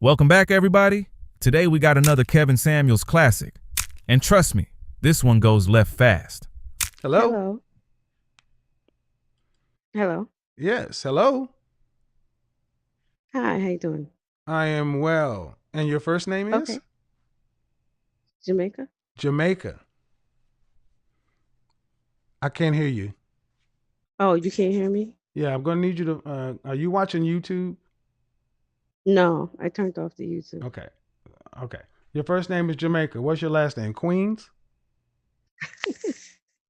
Welcome back, everybody. Today we got another Kevin Samuels classic. And trust me, this one goes left fast. Hello? Hello. Hello. Yes, hello. Hi, how you doing? I am well. And your first name is? Okay. Jamaica? Jamaica. I can't hear you. Oh, you can't hear me? Yeah, I'm going to need you to. Are you watching YouTube? No, I turned off the YouTube. Okay. Okay. Your first name is Jamaica. What's your last name? Queens?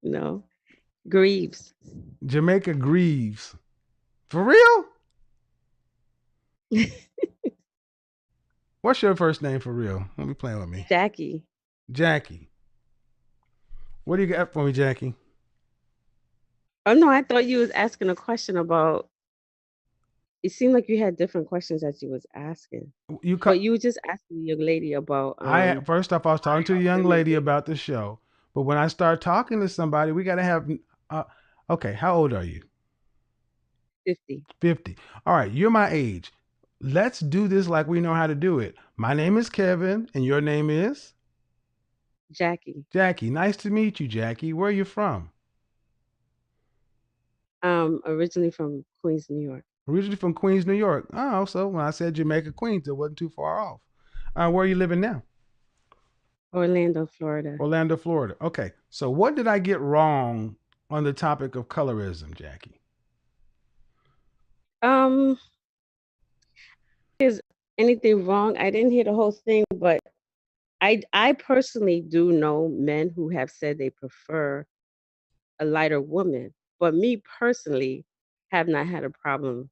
No. Greaves. Jamaica Greaves. For real? What's your first name for real? Don't be playing with me. Jackie. Jackie. What do you got for me, Jackie? Oh no, I thought you was asking a question about it seemed like you had different questions that you was asking. You But cut. you were just asking the young lady about I first off, I was talking to a how young women lady date. about the show, but when I start talking to somebody, we got to have. Uh, okay, how old are you? 50. 50. All right, you're my age. Let's do this like we know how to do it. My name is Kevin, and your name is Jackie. Jackie. Nice to meet you, Jackie. Where are you from? Originally from Queens, New York. Originally from Queens, New York. Oh, so when I said Jamaica, Queens, it wasn't too far off. Where are you living now? Orlando, Florida. Orlando, Florida. Okay, so what did I get wrong on the topic of colorism, Jackie? Um, is anything wrong? I didn't hear the whole thing, but I personally do know men who have said they prefer a lighter woman, but me personally have not had a problem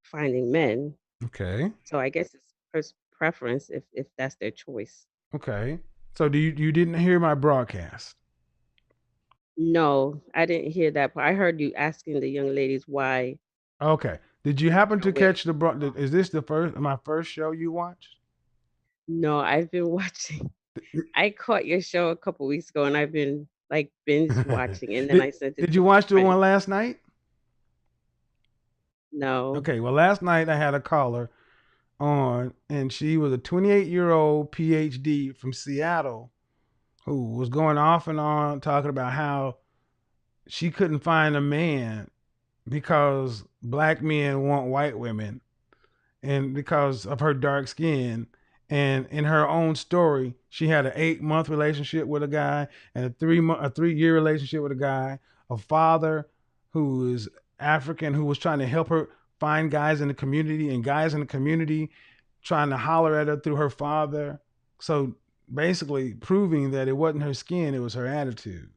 finding men. Okay. So I guess it's preference if that's their choice. Okay. So you didn't hear my broadcast? No, I didn't hear that part. I heard you asking the young ladies why Okay. Did you they happen prefer to women. catch the is this the first my first show you watched? No, I've been watching. I caught your show a couple weeks ago and I've been like binge watching and then did I sent it did to you my watch the friend. one last night? No. Okay, well last night I had a caller on and she was a 28-year-old PhD from Seattle who was going off and on talking about how she couldn't find a man because black men want white women and because of her dark skin. And in her own story, she had an 8 month relationship with a guy and a 3 year relationship with a guy, a father who is African who was trying to help her find guys in the community and guys in the community trying to holler at her through her father. So basically proving that it wasn't her skin, it was her attitude.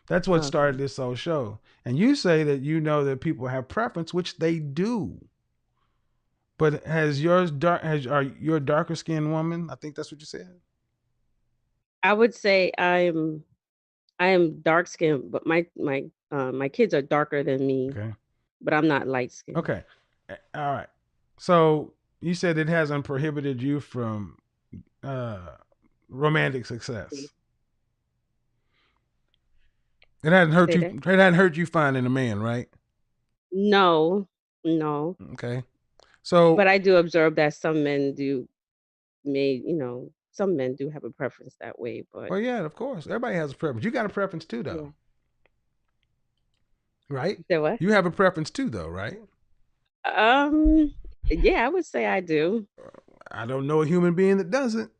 That's what started Okay. this whole show. And you say that you know that people have preference, which they do. But has yours dark? Has are you a darker skinned woman? I think that's what you said. I would say I am dark skinned, but my kids are darker than me, Okay. but I'm not light skinned. Okay. All right. So you said it hasn't prohibited you from uh, romantic success. It hasn't hurt Say you. that? It hasn't hurt you finding a man, right? No, no. Okay. So, But I do observe that some men some men do have a preference that way, but well, yeah, of course, everybody has a preference. You got a preference too, though, yeah. right? Say what? You have a preference too, though, right? Um, yeah, I would say I do. I don't know a human being that doesn't.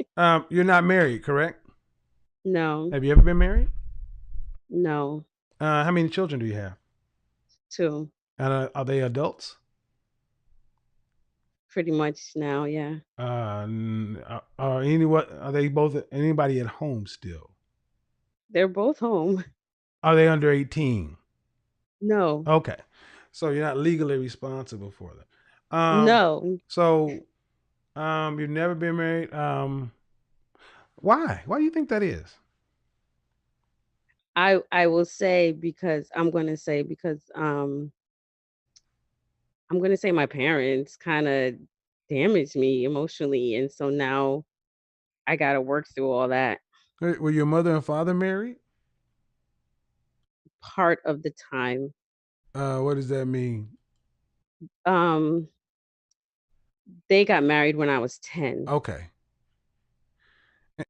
You're not married, correct? No, Have you ever been married? no, How many children do you have? too. And are they adults? Pretty much now, yeah. Are anyone? Are they both? Anybody at home still? They're both home. Are they under 18? No, Okay, so you're not legally responsible for them. no. So you've never been married. Why? Why do you think that is? I will say because I'm gonna say my parents kind of damaged me emotionally, and so now I gotta work through all that Were your mother and father married? part of the time. What does that mean? They got married when I was 10, Okay.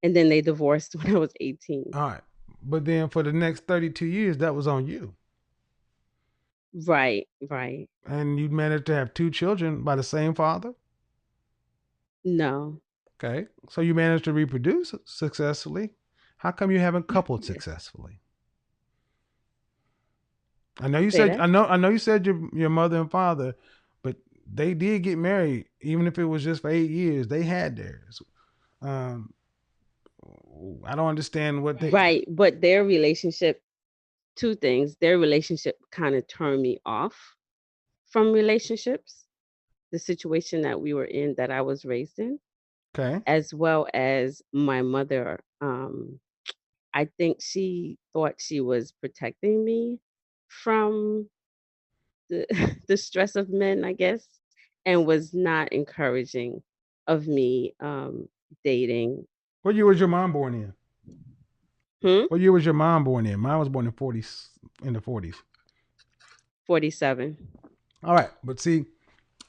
and then they divorced when I was 18. All right. But then for the next 32 years, that was on you. Right, right. And you managed to have 2 children by the same father? No. Okay. So you managed to reproduce successfully. How come you haven't coupled Yes. successfully? I know you Say said that? I know you said your mother and father, but they did get married, even if it was just for 8 years. They had theirs. Um, I don't understand what they. Right, but their relationship, two things. Their relationship kind of turned me off from relationships, the situation that we were in, that I was raised in, Okay. as well as my mother. I think she thought she was protecting me from the the stress of men, I guess, and was not encouraging of me dating. What year was your mom born in? Hmm? What year was your mom born in? Mine was born in 40s, in the 40s. 47. All right, but see,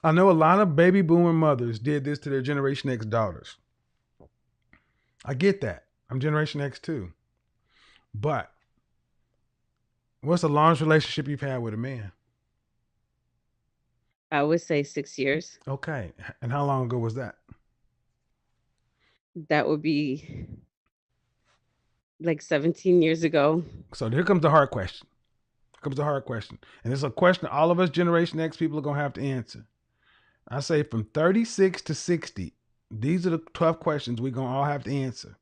I know a lot of baby boomer mothers did this to their Generation X daughters. I get that. I'm Generation X too. But what's the longest relationship you've had with a man? I would say 6 years. Okay. And how long ago was that? That would be like 17 years ago. So here comes the hard question. Here comes the hard question. And it's a question all of us Generation X people are going to have to answer. I say from 36 to 60, these are the tough questions we're going to all have to answer.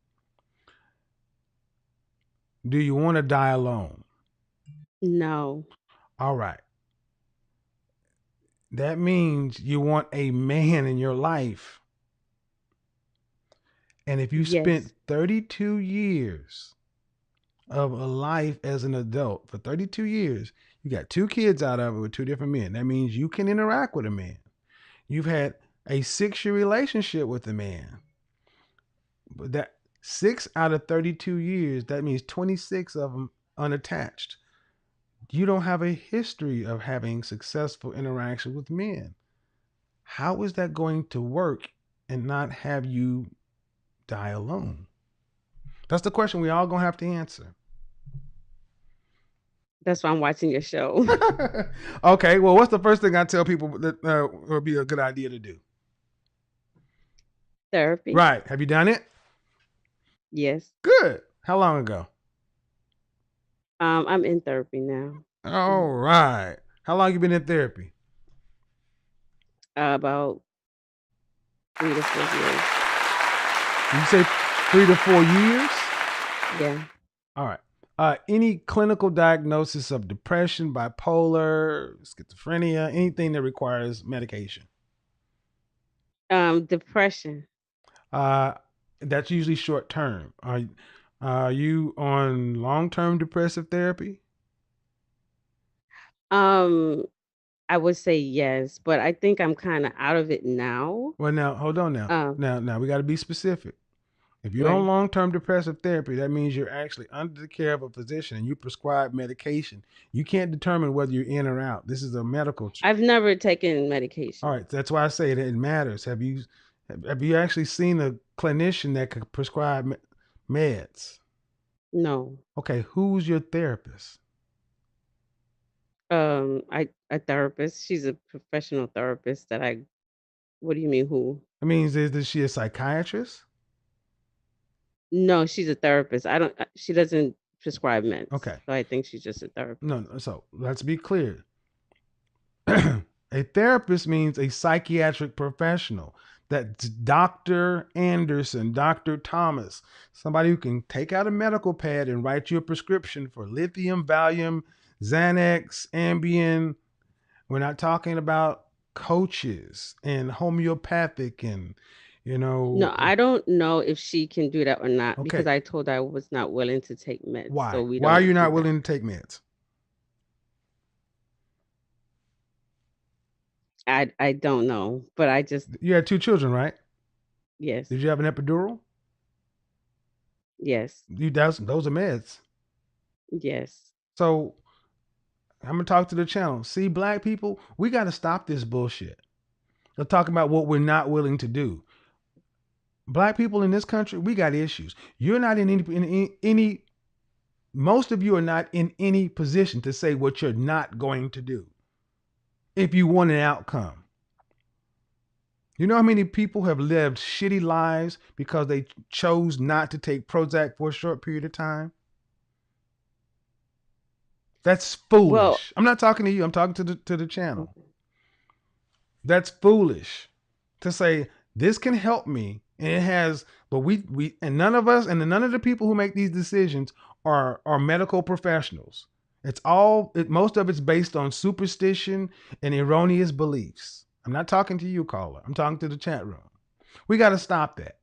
Do you want to die alone? No. All right. That means you want a man in your life. And if you spent Yes. 32 years of a life as an adult, for 32 years, you got 2 kids out of it with 2 different men. That means you can interact with a man. You've had a 6-year relationship with a man. But that 6 out of 32 years, that means 26 of them unattached. You don't have a history of having successful interaction with men. How is that going to work and not have you die alone? That's the question we all gonna have to answer. That's why I'm watching your show. Okay, well, what's the first thing I tell people that would be a good idea to do? Therapy. Right. Have you done it? Yes. Good. How long ago? I'm in therapy now. All right. How long you been in therapy? About 3 to 4 years. You say 3 to 4 years? Yeah. All right. Any clinical diagnosis of depression, bipolar, schizophrenia, anything that requires medication? Depression. That's usually short term. Are you on long term depressive therapy? Um, I would say yes, but I think I'm kind of out of it now. Well, now hold on. Now, Um, now we got to be specific. If you're on right. long term depressive therapy, that means you're actually under the care of a physician and you prescribe medication. You can't determine whether you're in or out. This is a medical. I've never taken All medication. right, that's why I say that it matters. Have you actually seen a clinician that could prescribe meds? No. Okay, who's your therapist? A therapist. She's a professional therapist that I. What do you mean who? I mean, is she a psychiatrist? No, she's a therapist. I don't. She doesn't prescribe meds, Okay, so I think she's just a therapist. no. So let's be clear. A therapist means a psychiatric professional. That's Dr. Anderson, Dr. Thomas, somebody who can take out a medical pad and write you a prescription for lithium, Valium, Xanax, Ambien. We're not talking about coaches and homeopathic and, No, I don't know if she can do that or not because okay. I told her I was not willing to take meds, so Why? we Why are you don't do not that. willing to take meds? I don't know, but I just You had 2 children, right? yes, Did you have an epidural? yes, Those are meds. yes. So I'm gonna talk to the channel. See, black people, we got to stop this bullshit. They're talking about what we're not willing to do. Black people in this country, we got issues. You're not in any most of you are not in any position to say what you're not going to do if you want an outcome. You know how many people have lived shitty lives because they chose not to take Prozac for a short period of time? That's foolish. Well, I'm not talking to you. I'm talking to the channel. That's foolish to say this can help me, and it has. But we and none of us and none of the people who make these decisions are medical professionals. Most of it's based on superstition and erroneous beliefs. I'm not talking to you, caller. I'm talking to the chat room. We got to stop that.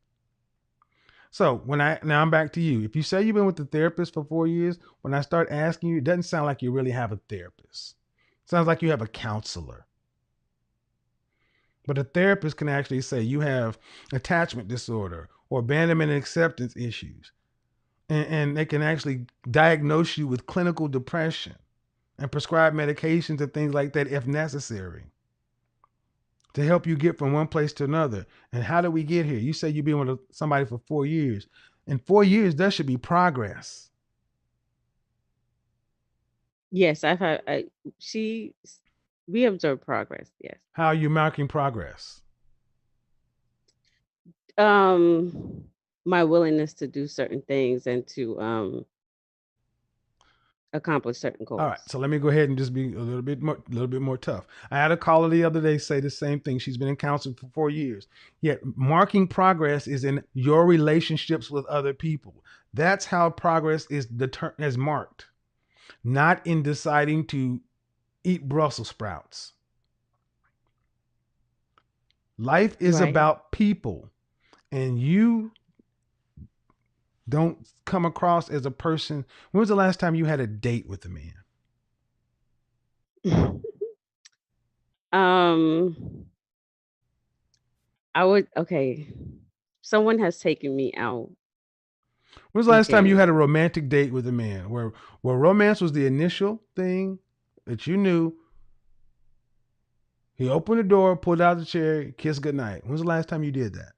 So now I'm back to you. If you say you've been with the therapist for 4 years, when I start asking you, it doesn't sound like you really have a therapist. It sounds like you have a counselor. But a therapist can actually say you have attachment disorder or abandonment and acceptance issues. And they can actually diagnose you with clinical depression and prescribe medications and things like that if necessary to help you get from one place to another. And how did we get here? You say you've been with somebody for 4 years. In 4 years, there should be progress. yes, we observed progress. Yes. How are you marking progress? My willingness to do certain things and to accomplish certain goals. All right, so let me go ahead and just be a little bit more tough. I had a caller the other day say the same thing. She's been in counseling for 4 years. Yet marking progress is in your relationships with other people. That's how progress is marked, not in deciding to eat Brussels sprouts. Life is about people, and you don't come across as a person. When was the last time you had a date with a man? Someone has taken me out. When was the last time you had a romantic date with a man where romance was the initial thing that you knew? He opened the door, pulled out the chair, kissed goodnight. When was the last time you did that?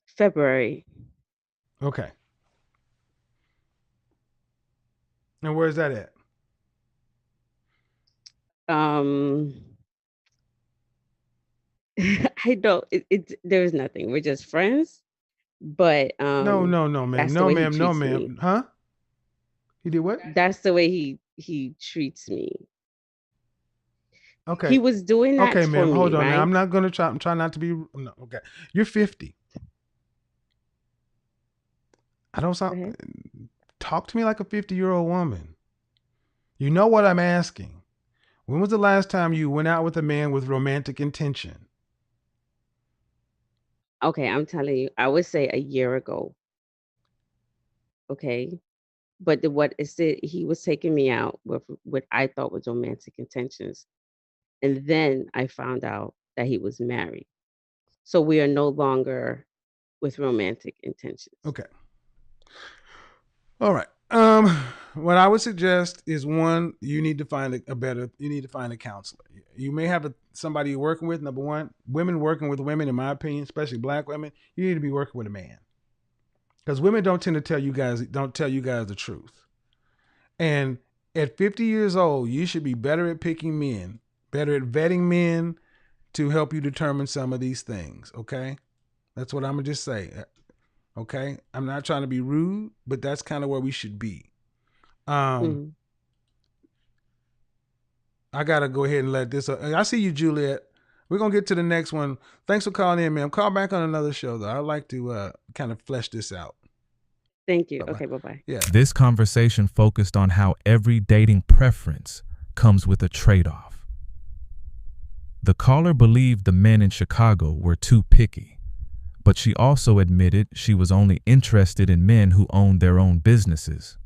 February. Okay. And where's that at? I don't. There's nothing. We're just friends. But no, ma'am. No, ma'am. Huh? He did what? That's the way he treats me. Okay. He was doing that for ma'am. me, Hold on. right? Now, I'm not gonna try. I'm trying not to be. No, okay. You're 50. I don't sound. Talk to me like a 50-year-old woman. You know what I'm asking. When was the last time you went out with a man with romantic intention? Okay, I'm telling you, I would say a year ago. Okay. But he was taking me out with what I thought was romantic intentions. And then I found out that he was married. So we are no longer with romantic intentions. Okay. All right. What I would suggest is, one, you need to find a counselor. You may have somebody you're working with. Number one, women working with women, in my opinion, especially Black women, you need to be working with a man. Because women don't tend to tell you guys the truth. And at 50 years old, you should be better at picking men, better at vetting men to help you determine some of these things. Okay. That's what I'm going to just say. Okay. I'm not trying to be rude, but that's kind of where we should be. I got to go ahead and let this. I see you, Juliet. We're going to get to the next one. Thanks for calling in, ma'am. Call back on another show, though. I'd like to kind of flesh this out. Thank you. Bye-bye. Okay, bye-bye. Yeah. This conversation focused on how every dating preference comes with a trade-off. The caller believed the men in Chicago were too picky, but she also admitted she was only interested in men who owned their own businesses.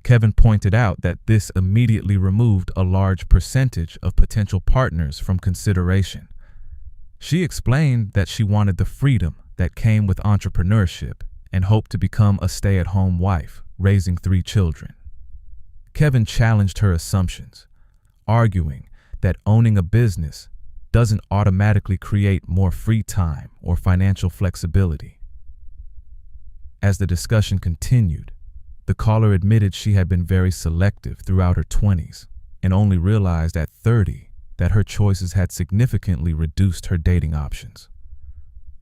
Kevin pointed out that this immediately removed a large percentage of potential partners from consideration. She explained that she wanted the freedom that came with entrepreneurship and hoped to become a stay-at-home wife, raising 3 children. Kevin challenged her assumptions, arguing that owning a business doesn't automatically create more free time or financial flexibility. As the discussion continued, the caller admitted she had been very selective throughout her 20s and only realized at 30 that her choices had significantly reduced her dating options.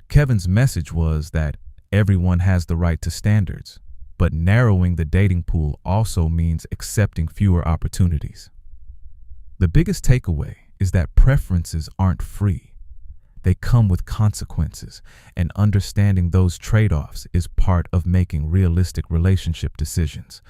Kevin's message was that everyone has the right to standards, but narrowing the dating pool also means accepting fewer opportunities. The biggest takeaway is that preferences aren't free. They come with consequences, and understanding those trade-offs is part of making realistic relationship decisions,